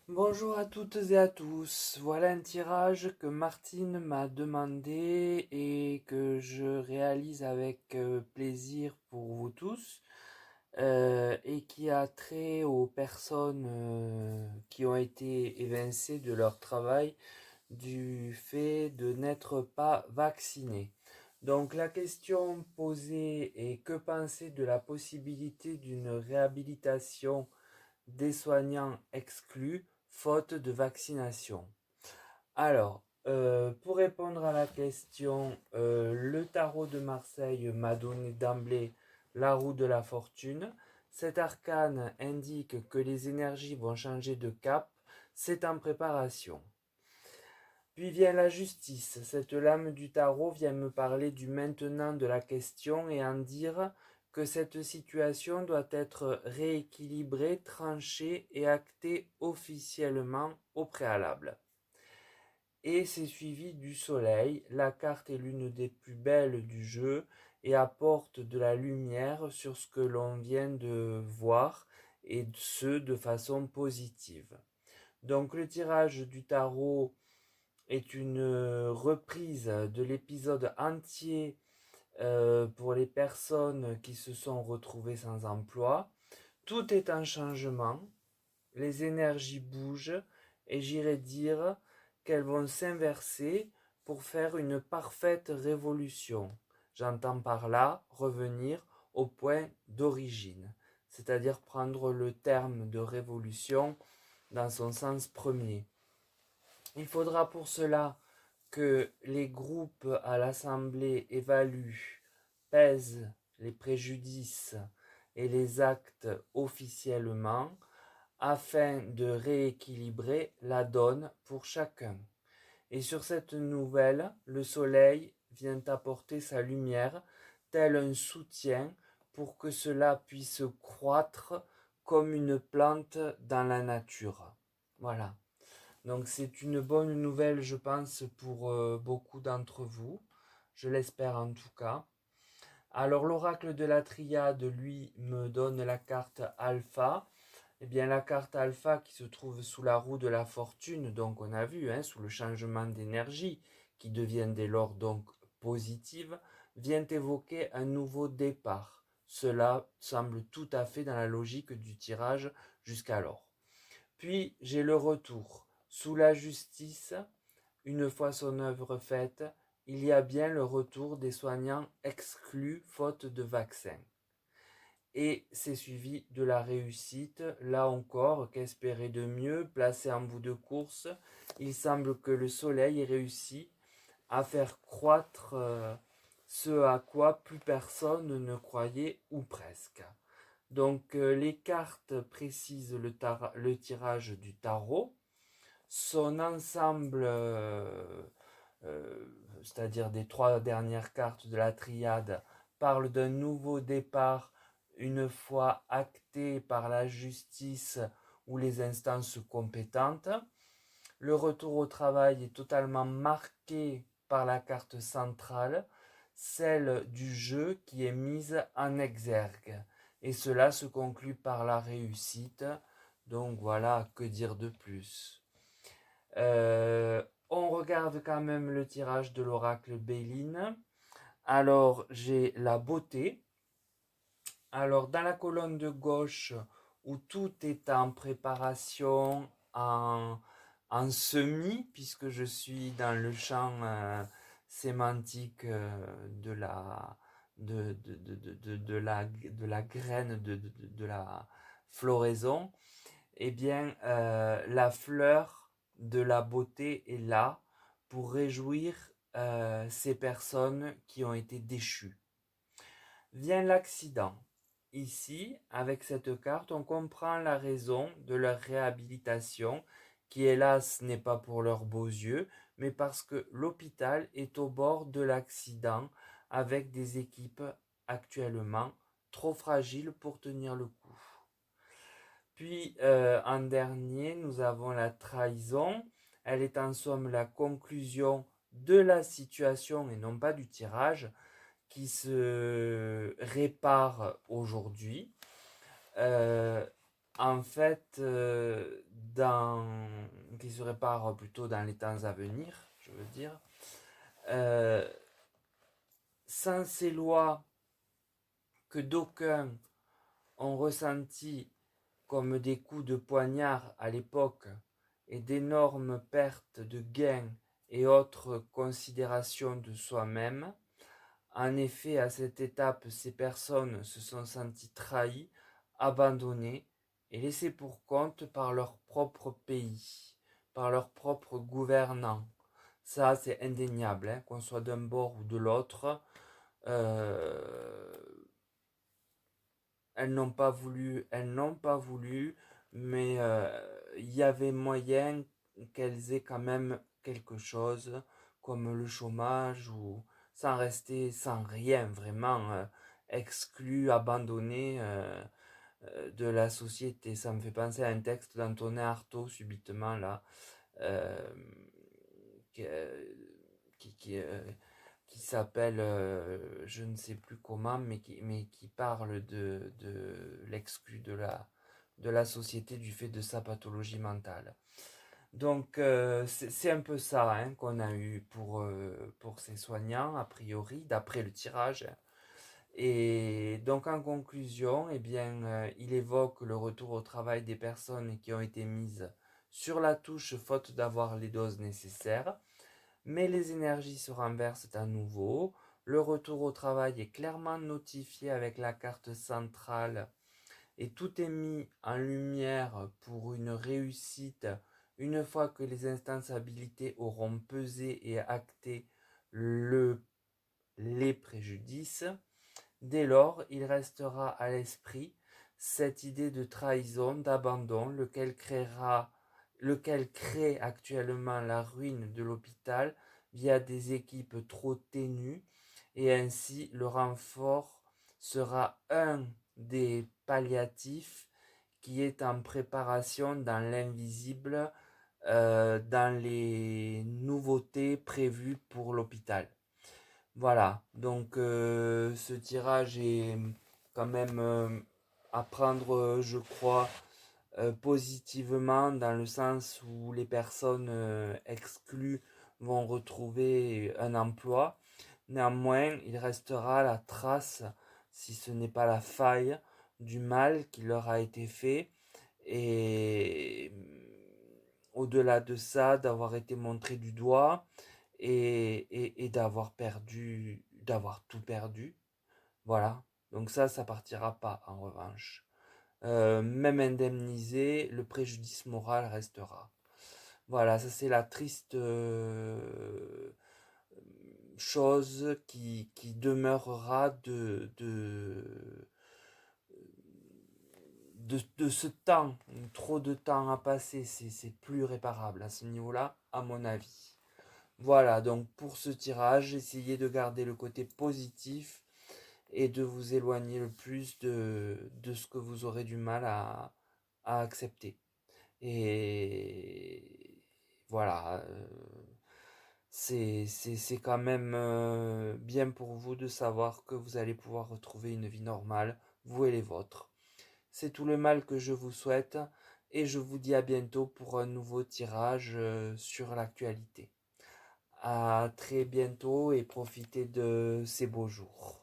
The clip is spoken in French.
Bonjour à toutes et à tous. Voilà un tirage que Martine m'a demandé et que je réalise avec plaisir pour vous tous et qui a trait aux personnes qui ont été évincées de leur travail du fait de n'être pas vaccinées. Donc la question posée est que penser de la possibilité d'une réhabilitation des soignants exclus faute de vaccination. Alors, pour répondre à la question, le tarot de Marseille m'a donné d'emblée la roue de la fortune. Cet arcane indique que les énergies vont changer de cap, c'est en préparation. Puis vient la justice. Cette lame du tarot vient me parler du maintenant de la question et en dire que cette situation doit être rééquilibrée, tranchée et actée officiellement au préalable. Et c'est suivi du soleil. La carte est l'une des plus belles du jeu et apporte de la lumière sur ce que l'on vient de voir et ce de façon positive. Donc le tirage du tarot est une reprise de l'épisode entier pour les personnes qui se sont retrouvées sans emploi. Tout est en changement, les énergies bougent et j'irais dire qu'elles vont s'inverser pour faire une parfaite révolution. J'entends par là revenir au point d'origine, c'est-à-dire prendre le terme de révolution dans son sens premier. Il faudra pour cela que les groupes à l'Assemblée évaluent, pèsent les préjudices et les actes officiellement afin de rééquilibrer la donne pour chacun. Et sur cette nouvelle, le soleil vient apporter sa lumière, tel un soutien pour que cela puisse croître comme une plante dans la nature. Voilà. Donc c'est une bonne nouvelle, je pense, pour beaucoup d'entre vous. Je l'espère en tout cas. Alors l'oracle de la triade, lui, me donne la carte alpha. Eh bien la carte alpha qui se trouve sous la roue de la fortune, donc on a vu, sous le changement d'énergie, qui devient dès lors donc positive, vient évoquer un nouveau départ. Cela semble tout à fait dans la logique du tirage jusqu'alors. Puis j'ai le retour. Sous la justice, une fois son œuvre faite, il y a bien le retour des soignants exclus faute de vaccin. Et c'est suivi de la réussite. Là encore, qu'espérer de mieux, placé en bout de course, il semble que le soleil ait réussi à faire croître ce à quoi plus personne ne croyait ou presque. Donc les cartes précisent le tirage du tarot, son ensemble, c'est-à-dire des trois dernières cartes de la triade, parle d'un nouveau départ une fois acté par la justice ou les instances compétentes. Le retour au travail est totalement marqué par la carte centrale, celle du jeu qui est mise en exergue. Et cela se conclut par la réussite. Donc voilà, que dire de plus. On regarde quand même le tirage de l'oracle Béline. Alors j'ai la beauté. Alors dans la colonne de gauche où tout est en préparation, en semis, puisque je suis dans le champ sémantique de la graine, de la floraison, eh bien, la fleur de la beauté est là pour réjouir ces personnes qui ont été déchues. Vient l'accident. Ici, avec cette carte, on comprend la raison de leur réhabilitation, qui hélas n'est pas pour leurs beaux yeux, mais parce que l'hôpital est au bord de l'accident, avec des équipes actuellement trop fragiles pour tenir le coup. Puis en dernier, nous avons la trahison. Elle est en somme la conclusion de la situation et non pas du tirage qui se répare aujourd'hui. En fait, qui se répare plutôt dans les temps à venir, je veux dire. Euh, Sans ces lois que d'aucuns ont ressenties comme des coups de poignard à l'époque et d'énormes pertes de gains et autres considérations de soi-même. En effet, à cette étape, ces personnes se sont senties trahies, abandonnées et laissées pour compte par leur propre pays, par leurs propres gouvernants. Ça, c'est indéniable, hein, qu'on soit d'un bord ou de l'autre. Euh, elles n'ont pas voulu, mais il y avait moyen qu'elles aient quand même quelque chose, comme le chômage, ou sans rester sans rien, vraiment exclu, abandonné de la société. Ça me fait penser à un texte d'Antonin Artaud, subitement, là, euh, qui, qui s'appelle, je ne sais plus comment, mais qui parle de l'exclu de la société du fait de sa pathologie mentale. Donc c'est un peu ça, hein, qu'on a eu pour ces soignants, a priori, d'après le tirage. Et donc en conclusion, eh bien, il évoque le retour au travail des personnes qui ont été mises sur la touche faute d'avoir les doses nécessaires, mais les énergies se renversent à nouveau. Le retour au travail est clairement notifié avec la carte centrale et tout est mis en lumière pour une réussite une fois que les instances habilitées auront pesé et acté les préjudices. Dès lors, il restera à l'esprit cette idée de trahison, d'abandon, lequel crée actuellement la ruine de l'hôpital via des équipes trop ténues, et ainsi le renfort sera un des palliatifs qui est en préparation dans l'invisible, dans les nouveautés prévues pour l'hôpital. Voilà, donc ce tirage est quand même à prendre, je crois, positivement, dans le sens où les personnes exclues vont retrouver un emploi. Néanmoins, il restera la trace, si ce n'est pas la faille, du mal qui leur a été fait. Et au-delà de ça, d'avoir été montré du doigt et d'avoir perdu, d'avoir tout perdu. Voilà. Donc ça partira pas en revanche. Même indemnisé, le préjudice moral restera. Voilà, ça c'est la triste chose qui demeurera de ce temps. Trop de temps à passer, c'est plus réparable à ce niveau-là, à mon avis. Voilà, donc pour ce tirage, essayez de garder le côté positif et de vous éloigner le plus de ce que vous aurez du mal à accepter. Et voilà, c'est quand même bien pour vous de savoir que vous allez pouvoir retrouver une vie normale, vous et les vôtres. C'est tout le mal que je vous souhaite et je vous dis à bientôt pour un nouveau tirage sur l'actualité. À très bientôt et profitez de ces beaux jours.